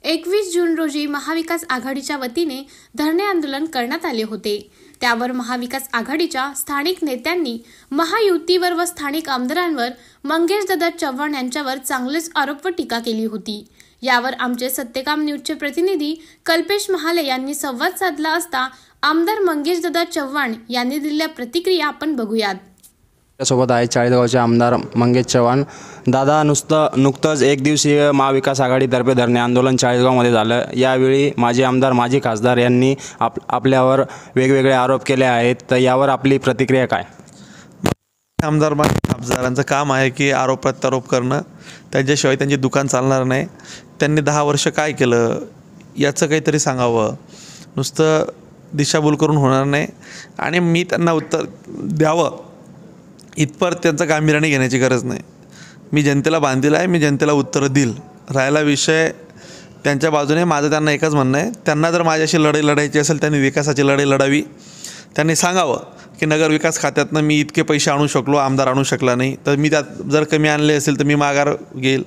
21 जून रोजी महाविकास आघाडीच्या वतीने धरणे आंदोलन करण्यात आले होते। त्यावर महाविकास आघाडीच्या स्थानिक नेत्यांनी महायुतीवर व स्थानिक आमदारांवर मंगेशदादा चव्हाण यांच्यावर चांगलेच आरोप व टीका केली होती। यावर आमचे सत्यकाम न्यूजचे प्रतिनिधी कल्पेश महाले यांनी संवाद साधला असता आमदार मंगेशदादा चव्हाण यांनी दिलेल्या प्रतिक्रिया आपण बघूयात। सोबत आहे चाळीसगावचे आमदार मंगेश चव्हाण। दादा, नुकतंच एक दिवसीय महाविकास आघाडीतर्फे धरणे आंदोलन चाळीसगावमध्ये झालं। यावेळी माजी आमदार माजी खासदार यांनी आपल्यावर वेगवेगळे आरोप केले आहेत, तर यावर आपली प्रतिक्रिया काय? आमदार खासदारांचं काम आहे की आरोप प्रत्यारोप करणं, त्यांच्याशिवाय त्यांची दुकान चालणार नाही। त्यांनी 10 वर्ष काय केलं याचं काहीतरी सांगावं, नुसतं दिशाभूल करून होणार नाही। आणि मी त्यांना उत्तर द्यावं इतपत त्यांचं गांभीर्याने घेण्याची गरज नाही। मी जनतेला बांधील आहे, मी जनतेला उत्तर देईल। राहिला विषय त्यांच्या बाजूने, माझं त्यांना एकच म्हणणं आहे, त्यांना जर माझ्याशी लढाई लढायची असेल त्यांनी विकासाची लढाई लढावी। त्यांनी सांगावं की नगर विकास खात्यातनं मी इतके पैसे आणू शकलो, आमदार आणू शकला नाही, तर मी त्यात जर कमी आणले असेल तर मी माघार घेईल।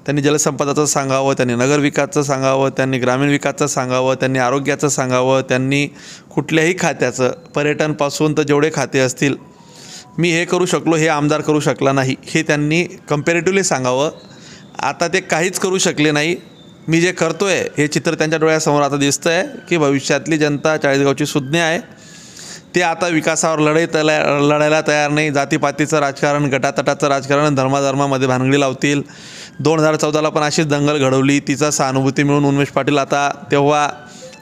त्यांनी जलसंपदाचं सांगावं, त्यांनी नगर विकासचं सांगावं, त्यांनी ग्रामीण विकासचं सांगावं, त्यांनी आरोग्याचं सांगावं, त्यांनी कुठल्याही खात्याचं, पर्यटनपासून तर जेवढे खाते असतील मी हे करू शकलो, हे आमदार करू शकला नाही, हे त्यांनी कंपॅरेटिव्हली सांगावं। आता ते काहीच करू शकले नाही। मी जे करतो आहे हे चित्र त्यांच्या डोळ्यासमोर आता दिसतं आहे की भविष्यातली जनता चाळीसगावची सुज्ञ आहे। ते आता विकासावर लढायला तयार नाही। जातीपातीचं राजकारण, गटातटाचं राजकारण, धर्माधर्मामध्ये भानगडी लावतील। 2014ला पण अशीच दंगल घडवली, तिचा सहानुभूती मिळून उन्मेष पाटील आता तेव्हा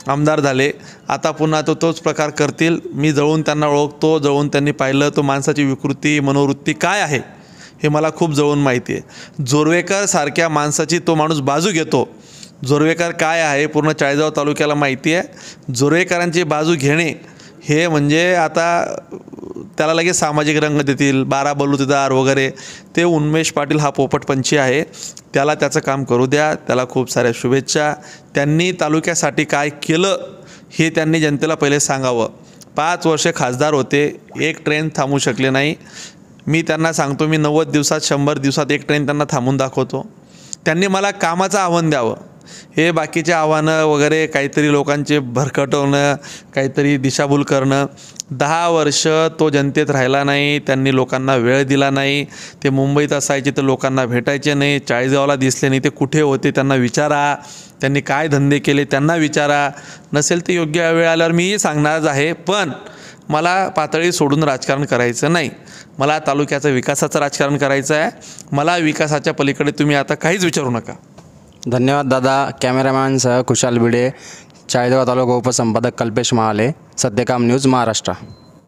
आमदार झाले, आता पुन्हा तोच प्रकार करतील। मी जवळून त्यांना ओळखतो, जवळून त्यांनी पाहिलं, तो माणसाची विकृती मनोवृत्ती काय आहे हे मला खूप जवळून माहिती आहे। जोरवेकर सारख्या माणसाची तो माणूस बाजू घेतो। जोरवेकर काय आहे पूर्ण चाळीसगाव तालुक्याला माहिती आहे। जोरवेकरांची बाजू घेणे हे म्हणजे आता त्याला लगेच सामाजिक रंग देतील, 12 बलुतेदार वगैरे, ते उन्मेष पाटील हा पोपटपंची आहे। त्याला त्याचं काम करू द्या, त्याला खूप साऱ्या शुभेच्छा। त्यांनी तालुक्यासाठी काय केलं हे त्यांनी जनतेला पहिले सांगावं। 5 वर्ष खासदार होते, एक ट्रेन थांबू शकले नाही। मी त्यांना सांगतो, मी 90 दिवसात 100 दिवसात एक ट्रेन त्यांना थांबून दाखवतो। त्यांनी मला कामाचं आव्हान द्यावं। हे बाकीचे आव्हानं वगैरे काहीतरी लोकांचे भरकटवणं, काहीतरी दिशाभूल करणं, 10 वर्ष तो जनतेत राहिला नाही, त्यांनी लोकांना वेळ दिला नाही। ते मुंबईत असायचे तर लोकांना भेटायचे नाही, चाळीसगावला दिसले नाही, ते कुठे होते त्यांना विचारा, त्यांनी काय धंदे केले त्यांना विचारा। नसेल तर योग्य वेळ आल्यावर मीही सांगणारच आहे, पण मला पातळी सोडून राजकारण करायचं नाही। मला तालुक्याचं विकासाचं राजकारण करायचं आहे। मला विकासाच्या पलीकडे तुम्ही आता काहीच विचारू नका। धन्यवाद दादा। कॅमेरामॅनसह खुशाल भिडे, चाळीसगाव तालुका उपसंपादक कल्पेश महाले, सत्यकाम न्यूज, महाराष्ट्र।